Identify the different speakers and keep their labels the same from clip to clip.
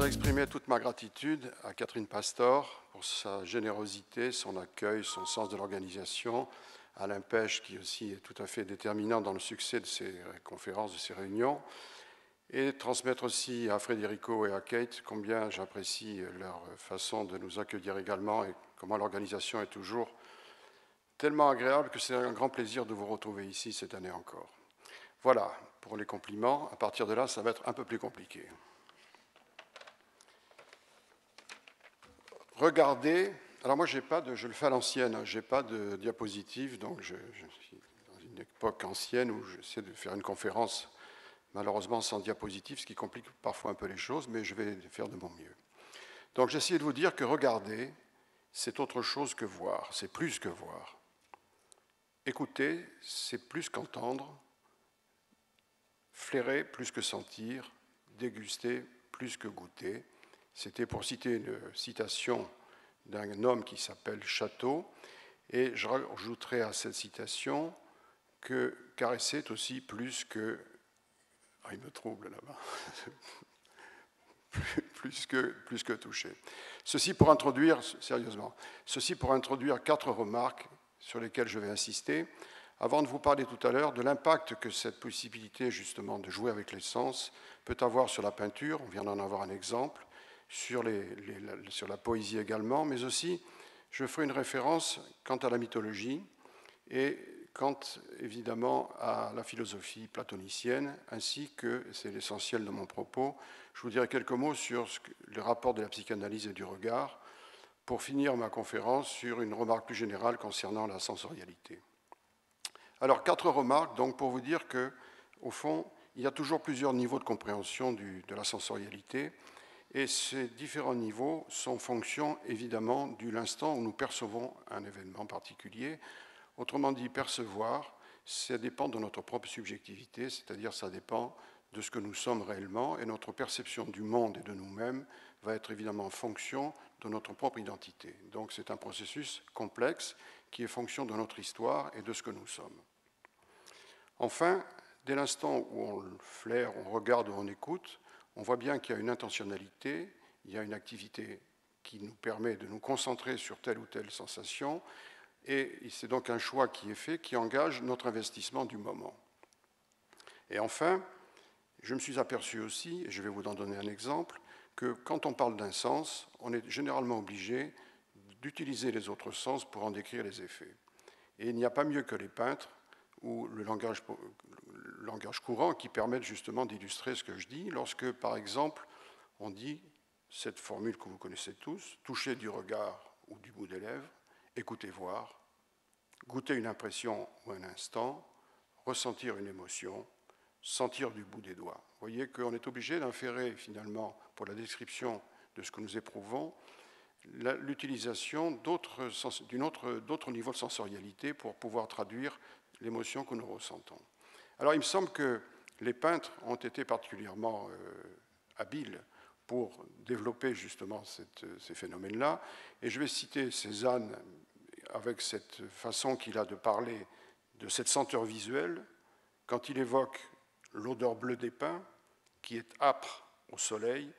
Speaker 1: voudrais exprimer toute ma gratitude à Catherine Pastor pour sa générosité, son accueil, son sens de l'organisation, à Alain Pêche qui aussi est tout à fait déterminant dans le succès de ces conférences, de ces réunions, et transmettre aussi à Federico et à Kate combien j'apprécie leur façon de nous accueillir également et comment l'organisation est toujours tellement agréable que c'est un grand plaisir de vous retrouver ici cette année encore. Voilà pour les compliments. À partir de là, ça va être un peu plus compliqué. Regardez, alors moi je le fais à l'ancienne, je n'ai pas de diapositive, donc je suis dans une époque ancienne où j'essaie de faire une conférence malheureusement sans diapositive, ce qui complique parfois un peu les choses, mais je vais faire de mon mieux. Donc j'essaie de vous dire que regarder, c'est autre chose que voir, c'est plus que voir. Écouter, c'est plus qu'entendre, flairer plus que sentir, déguster plus que goûter. C'était pour citer une citation d'un homme qui s'appelle Château, et je rajouterai à cette citation que caresser est aussi plus que... Ah, il me trouble là-bas. plus que toucher. Ceci pour introduire, sérieusement, ceci pour introduire 4 remarques sur lesquelles je vais insister, avant de vous parler tout à l'heure de l'impact que cette possibilité justement de jouer avec les sens peut avoir sur la peinture, on vient d'en avoir un exemple, sur la poésie également, mais aussi je ferai une référence quant à la mythologie et quant évidemment à la philosophie platonicienne, ainsi que, c'est l'essentiel de mon propos, je vous dirai quelques mots sur le rapport de la psychanalyse et du regard, pour finir ma conférence sur une remarque plus générale concernant la sensorialité. Alors, 4 remarques, donc, pour vous dire que, au fond, il y a toujours plusieurs niveaux de compréhension de la sensorialité, et ces différents niveaux sont fonction, évidemment, de l'instant où nous percevons un événement particulier. Autrement dit, percevoir, ça dépend de notre propre subjectivité, c'est-à-dire ça dépend de ce que nous sommes réellement, et notre perception du monde et de nous-mêmes va être évidemment en fonction de notre propre identité. Donc c'est un processus complexe qui est fonction de notre histoire et de ce que nous sommes. Enfin, dès l'instant où on flaire, on regarde ou on écoute, on voit bien qu'il y a une intentionnalité, il y a une activité qui nous permet de nous concentrer sur telle ou telle sensation, et c'est donc un choix qui est fait, qui engage notre investissement du moment. Et enfin, je me suis aperçu aussi, et je vais vous en donner un exemple, que quand on parle d'un sens, on est généralement obligé d'utiliser les autres sens pour en décrire les effets. Et il n'y a pas mieux que les peintres ou le langage courant qui permettent justement d'illustrer ce que je dis, lorsque, par exemple, on dit cette formule que vous connaissez tous, toucher du regard ou du bout des lèvres, écouter, voir, goûter une impression ou un instant, ressentir une émotion, sentir du bout des doigts. Vous voyez qu'on est obligé d'inférer finalement, pour la description de ce que nous éprouvons, l'utilisation d'autres niveaux de sensorialité pour pouvoir traduire l'émotion que nous ressentons. Alors il me semble que les peintres ont été particulièrement habiles pour développer justement ces phénomènes-là, et je vais citer Cézanne avec cette façon qu'il a de parler de cette senteur visuelle, quand il évoque l'odeur bleue des pins, qui est âpre au soleil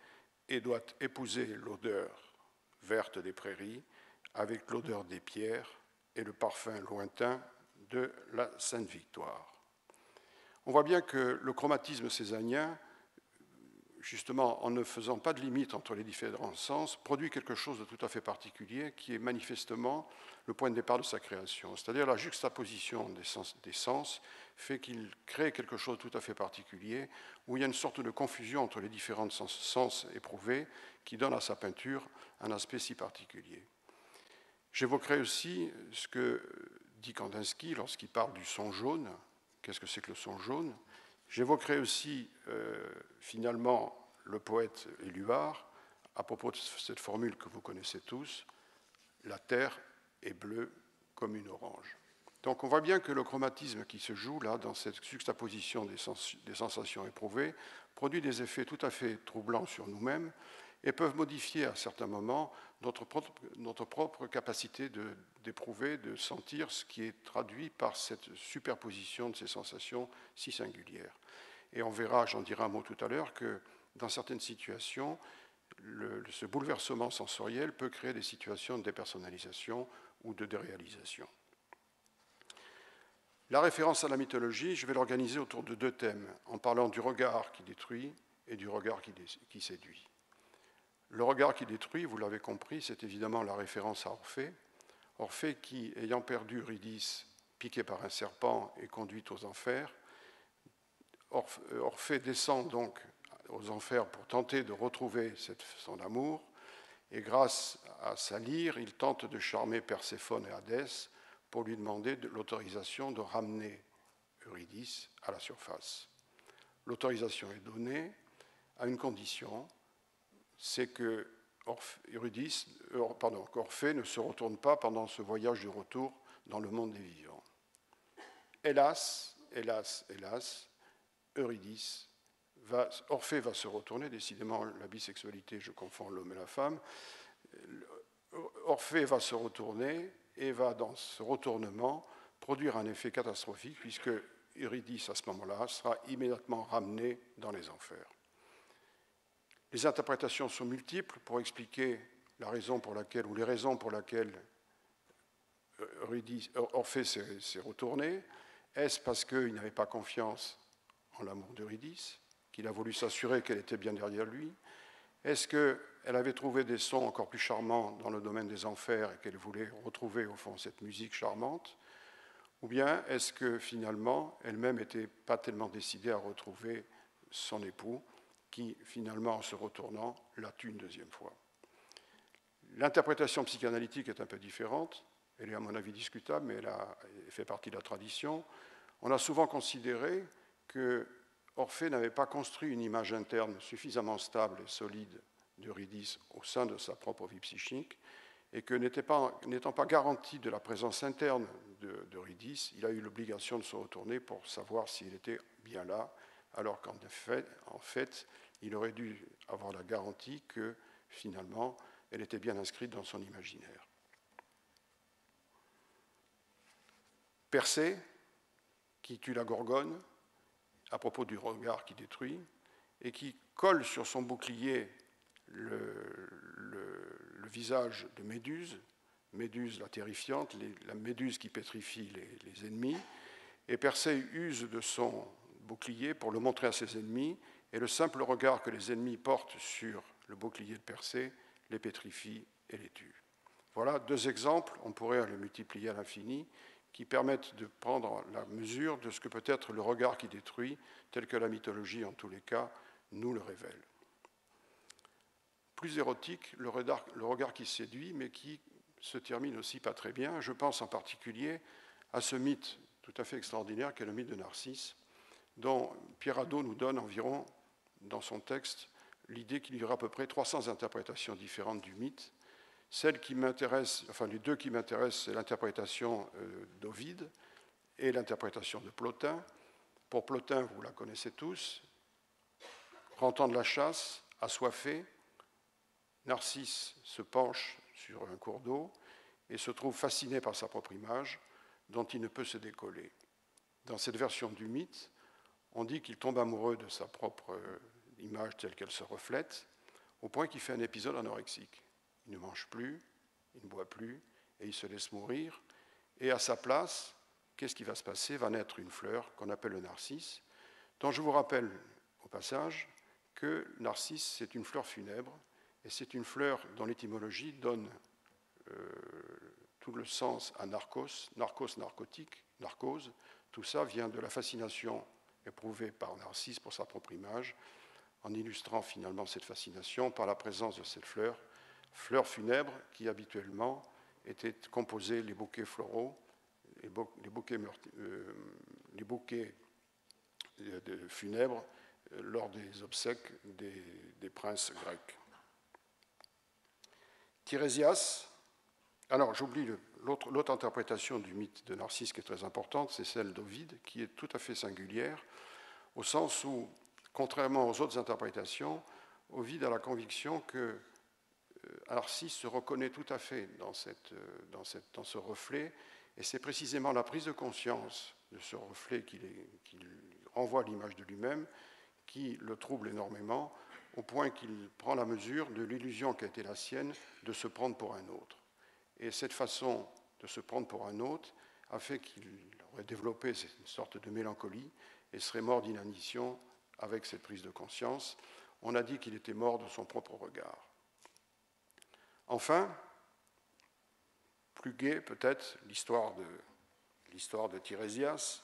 Speaker 1: et doit épouser l'odeur verte des prairies, avec l'odeur des pierres et le parfum lointain de la Sainte-Victoire. On voit bien que le chromatisme cézannien, justement en ne faisant pas de limite entre les différents sens, produit quelque chose de tout à fait particulier qui est manifestement le point de départ de sa création. C'est-à-dire la juxtaposition des sens fait qu'il crée quelque chose de tout à fait particulier où il y a une sorte de confusion entre les différents sens éprouvés qui donne à sa peinture un aspect si particulier. J'évoquerai aussi ce que dit Kandinsky lorsqu'il parle du son jaune. Qu'est-ce que c'est que le son jaune ? J'évoquerai aussi finalement le poète Éluard à propos de cette formule que vous connaissez tous, la terre est bleue comme une orange. Donc on voit bien que le chromatisme qui se joue là dans cette juxtaposition des sensations éprouvées produit des effets tout à fait troublants sur nous-mêmes et peuvent modifier à certains moments notre propre capacité d'éprouver, de sentir ce qui est traduit par cette superposition de ces sensations si singulières. Et on verra, j'en dirai un mot tout à l'heure, que dans certaines situations, ce bouleversement sensoriel peut créer des situations de dépersonnalisation ou de déréalisation. La référence à la mythologie, je vais l'organiser autour de 2 thèmes, en parlant du regard qui détruit et du regard qui séduit. Le regard qui détruit, vous l'avez compris, c'est évidemment la référence à Orphée. Orphée qui, ayant perdu Eurydice, piquée par un serpent et conduite aux enfers, Orphée descend donc aux enfers pour tenter de retrouver son amour, et grâce à sa lyre, il tente de charmer Perséphone et Hadès pour lui demander l'autorisation de ramener Eurydice à la surface. L'autorisation est donnée à une condition, c'est que Orphée ne se retourne pas pendant ce voyage du retour dans le monde des vivants. Hélas, hélas, hélas, Orphée va se retourner, décidément la bisexualité, je confonds l'homme et la femme, Orphée va se retourner et va dans ce retournement produire un effet catastrophique puisque Eurydice à ce moment-là sera immédiatement ramenée dans les enfers. Les interprétations sont multiples pour expliquer la raison pour laquelle, ou les raisons pour lesquelles Orphée s'est retourné. Est-ce parce qu'il n'avait pas confiance en l'amour d'Eurydice, qu'il a voulu s'assurer qu'elle était bien derrière lui? Est-ce qu'elle avait trouvé des sons encore plus charmants dans le domaine des enfers et qu'elle voulait retrouver au fond cette musique charmante? Ou bien est-ce que finalement elle-même n'était pas tellement décidée à retrouver son époux qui finalement en se retournant l'a tue une 2e fois? L'interprétation psychanalytique est un peu différente, elle est à mon avis discutable, mais elle fait partie de la tradition. On a souvent considéré que Orphée n'avait pas construit une image interne suffisamment stable et solide d'Eurydice au sein de sa propre vie psychique, et que n'étant pas garanti de la présence interne d'Eurydice, il a eu l'obligation de se retourner pour savoir s'il était bien là, alors qu'en fait, il aurait dû avoir la garantie que finalement, elle était bien inscrite dans son imaginaire. Persée, qui tue la Gorgone, à propos du regard qui détruit, et qui colle sur son bouclier le visage de Méduse, Méduse la terrifiante, la Méduse qui pétrifie les ennemis, et Persée use de son bouclier pour le montrer à ses ennemis, et le simple regard que les ennemis portent sur le bouclier de Persée les pétrifie et les tue. Voilà 2 exemples, on pourrait les multiplier à l'infini, qui permettent de prendre la mesure de ce que peut être le regard qui détruit, tel que la mythologie, en tous les cas, nous le révèle. Plus érotique, le regard qui séduit, mais qui se termine aussi pas très bien. Je pense en particulier à ce mythe tout à fait extraordinaire qu'est le mythe de Narcisse, dont Pierre Hadot nous donne environ, dans son texte, l'idée qu'il y aura à peu près 300 interprétations différentes du mythe. Celle qui m'intéresse, enfin les 2 qui m'intéressent, c'est l'interprétation d'Ovide et l'interprétation de Plotin. Pour Plotin, vous la connaissez tous, rentrant de la chasse, assoiffé, Narcisse se penche sur un cours d'eau et se trouve fasciné par sa propre image, dont il ne peut se décoller. Dans cette version du mythe, on dit qu'il tombe amoureux de sa propre image telle qu'elle se reflète, au point qu'il fait un épisode anorexique. Il ne mange plus, il ne boit plus, et il se laisse mourir. Et à sa place, qu'est-ce qui va se passer? Va naître une fleur qu'on appelle le narcisse, dont je vous rappelle au passage que narcisse, c'est une fleur funèbre, et c'est une fleur dont l'étymologie donne tout le sens à narcos, narcotique, narcose. Tout ça vient de la fascination éprouvée par Narcisse pour sa propre image, en illustrant finalement cette fascination par la présence de cette fleur funèbre qui habituellement était composée, les bouquets floraux, les bouquets funèbres lors des obsèques des princes grecs. Tirésias, alors j'oublie l'autre interprétation du mythe de Narcisse qui est très importante, c'est celle d'Ovide, qui est tout à fait singulière, au sens où, contrairement aux autres interprétations, Ovide a la conviction que Narcisse se reconnaît tout à fait dans ce reflet, et c'est précisément la prise de conscience de ce reflet qui renvoie à l'image de lui-même qui le trouble énormément, au point qu'il prend la mesure de l'illusion qui a été la sienne de se prendre pour un autre. Et cette façon de se prendre pour un autre a fait qu'il aurait développé une sorte de mélancolie et serait mort d'inanition avec cette prise de conscience. On a dit qu'il était mort de son propre regard. Enfin, plus gai peut-être, l'histoire de Tirésias,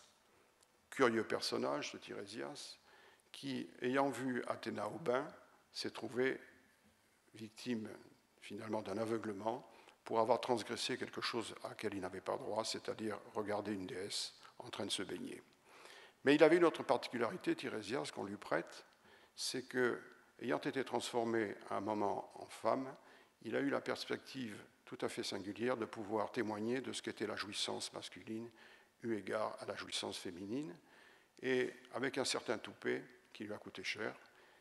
Speaker 1: curieux personnage de Tirésias, qui, ayant vu Athéna au bain, s'est trouvé victime finalement d'un aveuglement pour avoir transgressé quelque chose à laquelle il n'avait pas droit, c'est-à-dire regarder une déesse en train de se baigner. Mais il avait une autre particularité, Tirésias, qu'on lui prête, c'est que, ayant été transformé à un moment en femme, il a eu la perspective tout à fait singulière de pouvoir témoigner de ce qu'était la jouissance masculine eu égard à la jouissance féminine, et avec un certain toupet qui lui a coûté cher,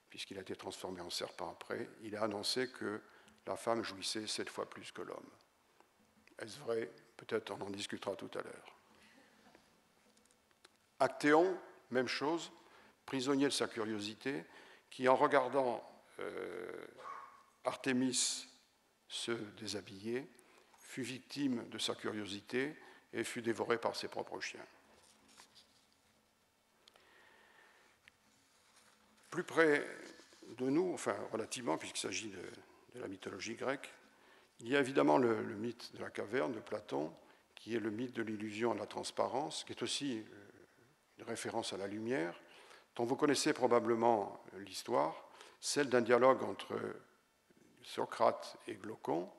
Speaker 1: puisqu'il a été transformé en serpent après, il a annoncé que la femme jouissait 7 fois plus que l'homme. Est-ce vrai? Peut-être on en discutera tout à l'heure. Actéon, même chose, prisonnier de sa curiosité, qui en regardant Artémis se déshabiller, fut victime de sa curiosité et fut dévoré par ses propres chiens. Plus près de nous, enfin relativement, puisqu'il s'agit de la mythologie grecque, il y a évidemment le mythe de la caverne de Platon, qui est le mythe de l'illusion et de la transparence, qui est aussi une référence à la lumière, dont vous connaissez probablement l'histoire, celle d'un dialogue entre Socrate et Glaucon.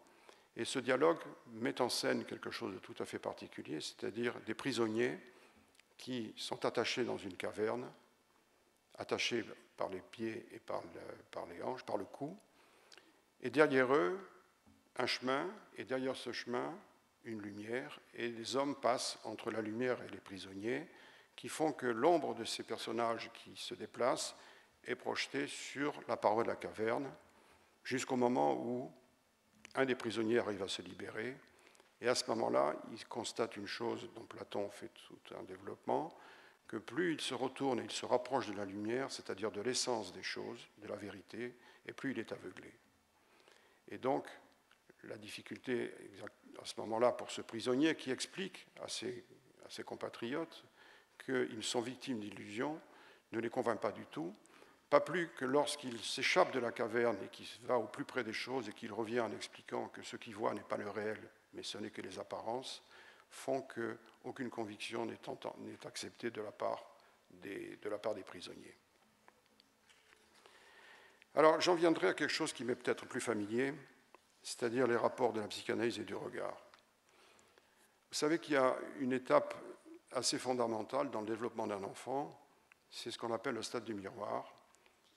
Speaker 1: Et ce dialogue met en scène quelque chose de tout à fait particulier, c'est-à-dire des prisonniers qui sont attachés dans une caverne, attachés par les pieds et par les hanches, par le cou, et derrière eux, un chemin, et derrière ce chemin, une lumière, et les hommes passent entre la lumière et les prisonniers, qui font que l'ombre de ces personnages qui se déplacent est projetée sur la paroi de la caverne, jusqu'au moment où un des prisonniers arrive à se libérer, et à ce moment-là, il constate une chose dont Platon fait tout un développement, que plus il se retourne et il se rapproche de la lumière, c'est-à-dire de l'essence des choses, de la vérité, et plus il est aveuglé. Et donc, la difficulté à ce moment-là pour ce prisonnier qui explique à ses compatriotes qu'ils sont victimes d'illusions ne les convainc pas du tout, pas plus que lorsqu'il s'échappe de la caverne et qu'il va au plus près des choses et qu'il revient en expliquant que ce qu'il voit n'est pas le réel, mais ce n'est que les apparences, font qu'aucune conviction n'est acceptée de la part des prisonniers. Alors, j'en viendrai à quelque chose qui m'est peut-être plus familier, c'est-à-dire les rapports de la psychanalyse et du regard. Vous savez qu'il y a une étape assez fondamentale dans le développement d'un enfant, c'est ce qu'on appelle le stade du miroir,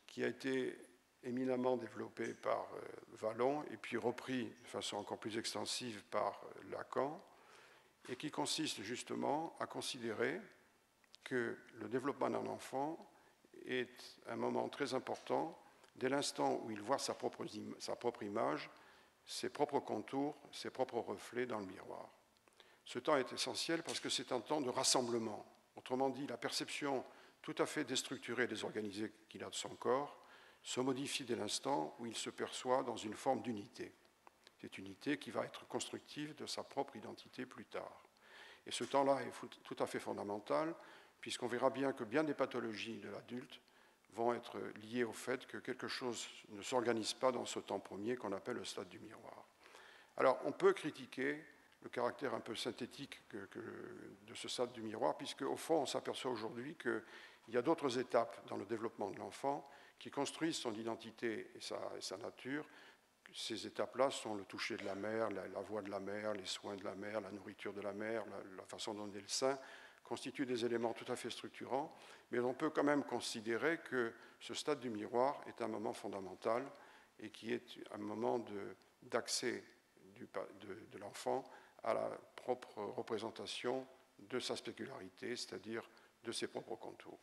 Speaker 1: qui a été éminemment développé par Vallon et puis repris de façon encore plus extensive par Lacan, et qui consiste justement à considérer que le développement d'un enfant est un moment très important dès l'instant où il voit sa propre image, ses propres contours, ses propres reflets dans le miroir. Ce temps est essentiel parce que c'est un temps de rassemblement. Autrement dit, la perception tout à fait déstructurée et désorganisée qu'il a de son corps se modifie dès l'instant où il se perçoit dans une forme d'unité. Cette unité qui va être constructive de sa propre identité plus tard. Et ce temps-là est tout à fait fondamental, puisqu'on verra bien que bien des pathologies de l'adulte vont être liées au fait que quelque chose ne s'organise pas dans ce temps premier qu'on appelle le stade du miroir. Alors, on peut critiquer le caractère un peu synthétique de ce stade du miroir, puisque au fond, on s'aperçoit aujourd'hui qu'il y a d'autres étapes dans le développement de l'enfant qui construisent son identité et sa nature. Ces étapes-là sont le toucher de la mère, la voix de la mère, les soins de la mère, la nourriture de la mère, la façon dont est le sein, constituent des éléments tout à fait structurants, mais on peut quand même considérer que ce stade du miroir est un moment fondamental et qui est un moment d'accès de l'enfant à la propre représentation de sa spécularité, c'est-à-dire de ses propres contours.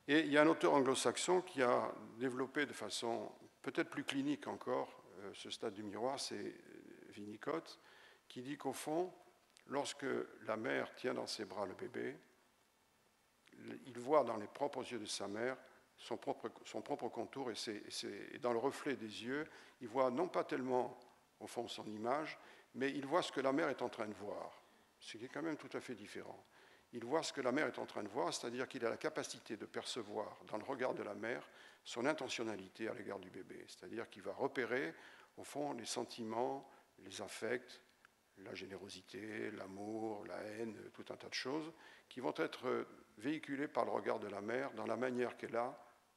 Speaker 1: Et il y a un auteur anglo-saxon qui a développé de façon peut-être plus clinique encore ce stade du miroir, c'est Winnicott, qui dit qu'au fond, lorsque la mère tient dans ses bras le bébé, il voit dans les propres yeux de sa mère son propre contour, et dans le reflet des yeux, il voit non pas tellement, au fond, son image, mais il voit ce que la mère est en train de voir, ce qui est quand même tout à fait différent. Il voit ce que la mère est en train de voir, c'est-à-dire qu'il a la capacité de percevoir dans le regard de la mère son intentionnalité à l'égard du bébé, c'est-à-dire qu'il va repérer, au fond, les sentiments, les affects, la générosité, l'amour, la haine, tout un tas de choses qui vont être véhiculées par le regard de la mère dans la manière qu'elle a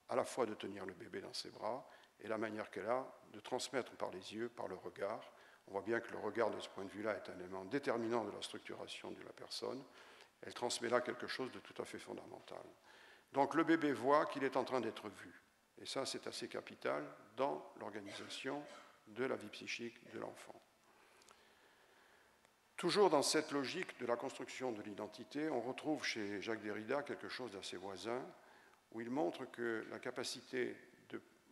Speaker 1: à la fois de tenir le bébé dans ses bras et la manière qu'elle a de transmettre par les yeux, par le regard. On voit bien que le regard de ce point de vue-là est un élément déterminant de la structuration de la personne. Elle transmet là quelque chose de tout à fait fondamental. Donc le bébé voit qu'il est en train d'être vu. Et ça, c'est assez capital dans l'organisation de la vie psychique de l'enfant. Toujours dans cette logique de la construction de l'identité, on retrouve chez Jacques Derrida quelque chose d'assez voisin, où il montre que la capacité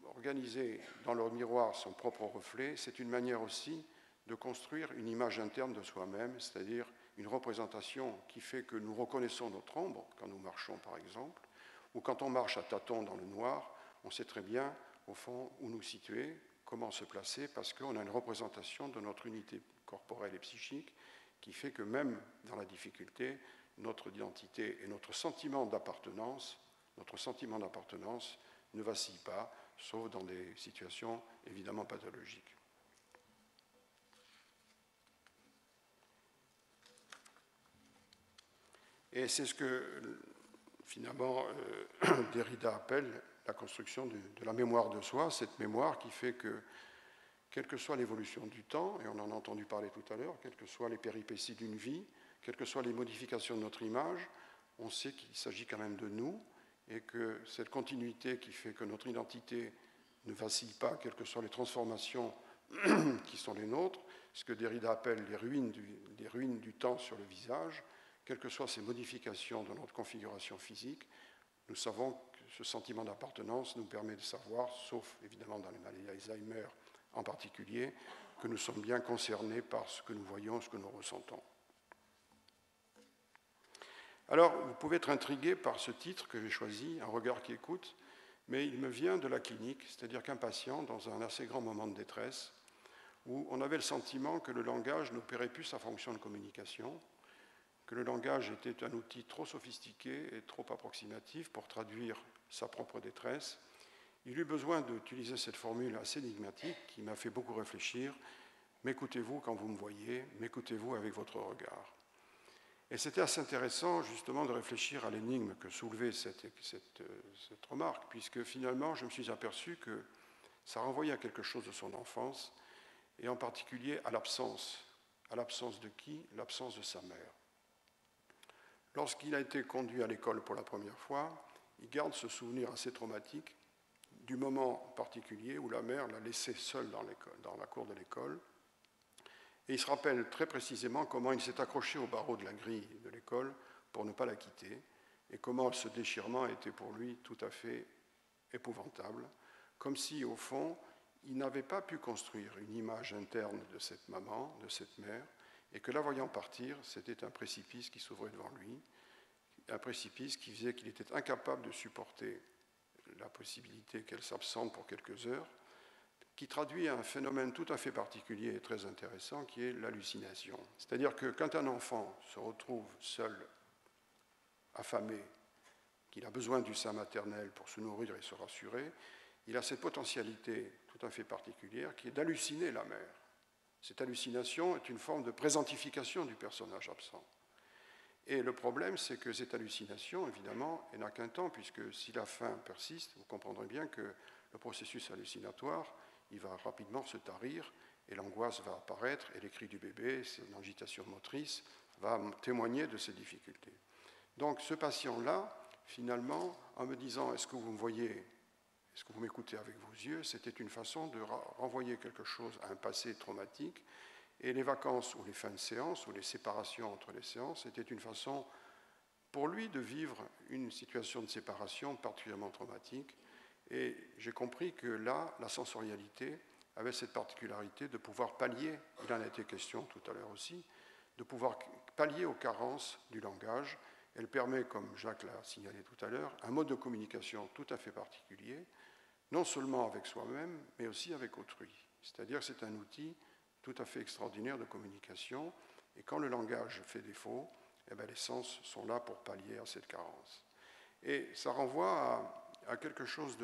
Speaker 1: d'organiser dans le miroir son propre reflet, c'est une manière aussi de construire une image interne de soi-même, c'est-à-dire une représentation qui fait que nous reconnaissons notre ombre quand nous marchons, par exemple, ou quand on marche à tâtons dans le noir, on sait très bien, au fond, où nous situer, comment se placer, parce qu'on a une représentation de notre unité corporelle et psychique qui fait que même dans la difficulté, notre identité et notre sentiment d'appartenance ne vacillent pas, sauf dans des situations évidemment pathologiques. Et c'est ce que finalement Derrida appelle la construction de la mémoire de soi, cette mémoire qui fait que, quelle que soit l'évolution du temps, et on en a entendu parler tout à l'heure, quelles que soient les péripéties d'une vie, quelles que soient les modifications de notre image, on sait qu'il s'agit quand même de nous, et que cette continuité qui fait que notre identité ne vacille pas, quelles que soient les transformations qui sont les nôtres, ce que Derrida appelle les ruines du temps sur le visage, quelles que soient ces modifications de notre configuration physique, nous savons que ce sentiment d'appartenance nous permet de savoir, sauf évidemment dans les maladies d'Alzheimer en particulier, que nous sommes bien concernés par ce que nous voyons, ce que nous ressentons. Alors, vous pouvez être intrigué par ce titre que j'ai choisi, Un regard qui écoute, mais il me vient de la clinique, c'est-à-dire qu'un patient, dans un assez grand moment de détresse, où on avait le sentiment que le langage n'opérait plus sa fonction de communication, que le langage était un outil trop sophistiqué et trop approximatif pour traduire sa propre détresse, il eut besoin d'utiliser cette formule assez énigmatique qui m'a fait beaucoup réfléchir. M'écoutez-vous quand vous me voyez, m'écoutez-vous avec votre regard. Et c'était assez intéressant justement de réfléchir à l'énigme que soulevait cette remarque, puisque finalement je me suis aperçu que ça renvoyait à quelque chose de son enfance, et en particulier à l'absence. À l'absence de qui? L'absence de sa mère. Lorsqu'il a été conduit à l'école pour la première fois, il garde ce souvenir assez traumatique du moment particulier où la mère l'a laissé seul dans la cour de l'école. Et il se rappelle très précisément comment il s'est accroché au barreau de la grille de l'école pour ne pas la quitter, et comment ce déchirement était pour lui tout à fait épouvantable, comme si, au fond, il n'avait pas pu construire une image interne de cette maman, de cette mère, et que la voyant partir, c'était un précipice qui s'ouvrait devant lui, un précipice qui faisait qu'il était incapable de supporter la possibilité qu'elle s'absente pour quelques heures, qui traduit un phénomène tout à fait particulier et très intéressant, qui est l'hallucination. C'est-à-dire que quand un enfant se retrouve seul, affamé, qu'il a besoin du sein maternel pour se nourrir et se rassurer, il a cette potentialité tout à fait particulière qui est d'halluciner la mère. Cette hallucination est une forme de présentification du personnage absent. Et le problème, c'est que cette hallucination, évidemment, elle n'a qu'un temps, puisque si la faim persiste, vous comprendrez bien que le processus hallucinatoire, il va rapidement se tarir, et l'angoisse va apparaître, et les cris du bébé, son agitation motrice, va témoigner de ces difficultés. Donc ce patient-là, finalement, en me disant « est-ce que vous me voyez ? Est-ce que vous m'écoutez avec vos yeux ?» c'était une façon de renvoyer quelque chose à un passé traumatique. Et les vacances ou les fins de séance ou les séparations entre les séances étaient une façon pour lui de vivre une situation de séparation particulièrement traumatique. Et j'ai compris que là, la sensorialité avait cette particularité de pouvoir pallier, il en a été question tout à l'heure aussi, de pouvoir pallier aux carences du langage Elle permet, comme Jacques l'a signalé tout à l'heure, un mode de communication tout à fait particulier, non seulement avec soi-même, mais aussi avec autrui. C'est-à-dire que c'est un outil tout à fait extraordinaire de communication, et quand le langage fait défaut, eh bien, les sens sont là pour pallier à cette carence. Et ça renvoie à quelque chose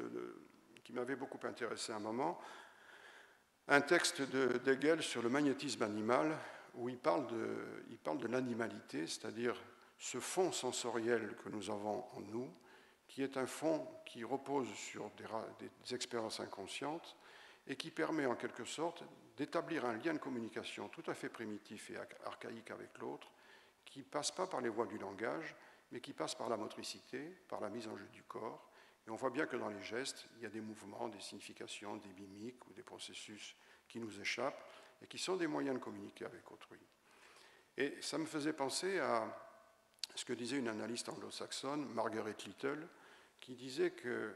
Speaker 1: qui m'avait beaucoup intéressé à un moment, un texte d'Hegel sur le magnétisme animal, où il parle de l'animalité, c'est-à-dire ce fond sensoriel que nous avons en nous, qui est un fond qui repose sur des expériences inconscientes et qui permet en quelque sorte d'établir un lien de communication tout à fait primitif et archaïque avec l'autre, qui ne passe pas par les voies du langage, mais qui passe par la motricité, par la mise en jeu du corps. Et on voit bien que dans les gestes, il y a des mouvements, des significations, des mimiques ou des processus qui nous échappent et qui sont des moyens de communiquer avec autrui. Et ça me faisait penser à ce que disait une analyste anglo-saxonne, Margaret Little, qui disait que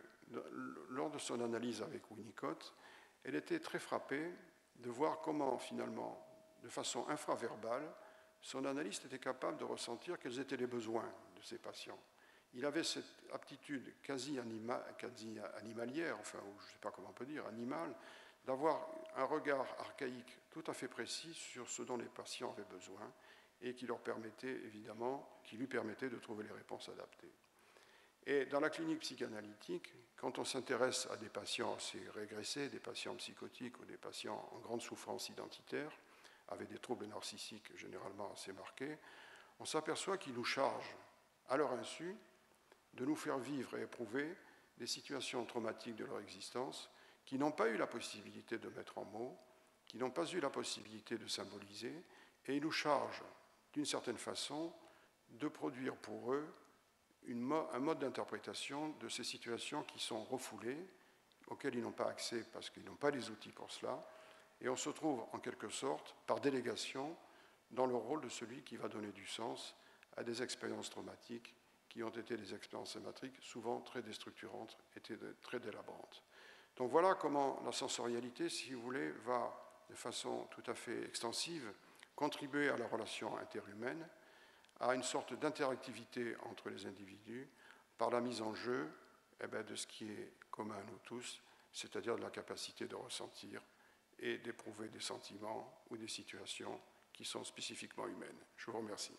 Speaker 1: lors de son analyse avec Winnicott, elle était très frappée de voir comment, finalement, de façon infraverbale, son analyste était capable de ressentir quels étaient les besoins de ses patients. Il avait cette aptitude quasi animalière, enfin, je ne sais pas comment on peut dire, animale, d'avoir un regard archaïque tout à fait précis sur ce dont les patients avaient besoin et qui leur permettait, évidemment, qui lui permettait de trouver les réponses adaptées. Et dans la clinique psychanalytique, quand on s'intéresse à des patients assez régressés, des patients psychotiques ou des patients en grande souffrance identitaire, avec des troubles narcissiques généralement assez marqués, on s'aperçoit qu'ils nous chargent, à leur insu, de nous faire vivre et éprouver des situations traumatiques de leur existence qui n'ont pas eu la possibilité de mettre en mots, qui n'ont pas eu la possibilité de symboliser, et ils nous chargent, d'une certaine façon, de produire pour eux un mode d'interprétation de ces situations qui sont refoulées, auxquelles ils n'ont pas accès parce qu'ils n'ont pas les outils pour cela, et on se trouve en quelque sorte, par délégation, dans le rôle de celui qui va donner du sens à des expériences traumatiques qui ont été des expériences somatriques souvent très déstructurantes et très délabrantes. Donc voilà comment la sensorialité, si vous voulez, va de façon tout à fait extensive contribuer à la relation interhumaine, à une sorte d'interactivité entre les individus par la mise en jeu de ce qui est commun à nous tous, c'est-à-dire de la capacité de ressentir et d'éprouver des sentiments ou des situations qui sont spécifiquement humaines. Je vous remercie.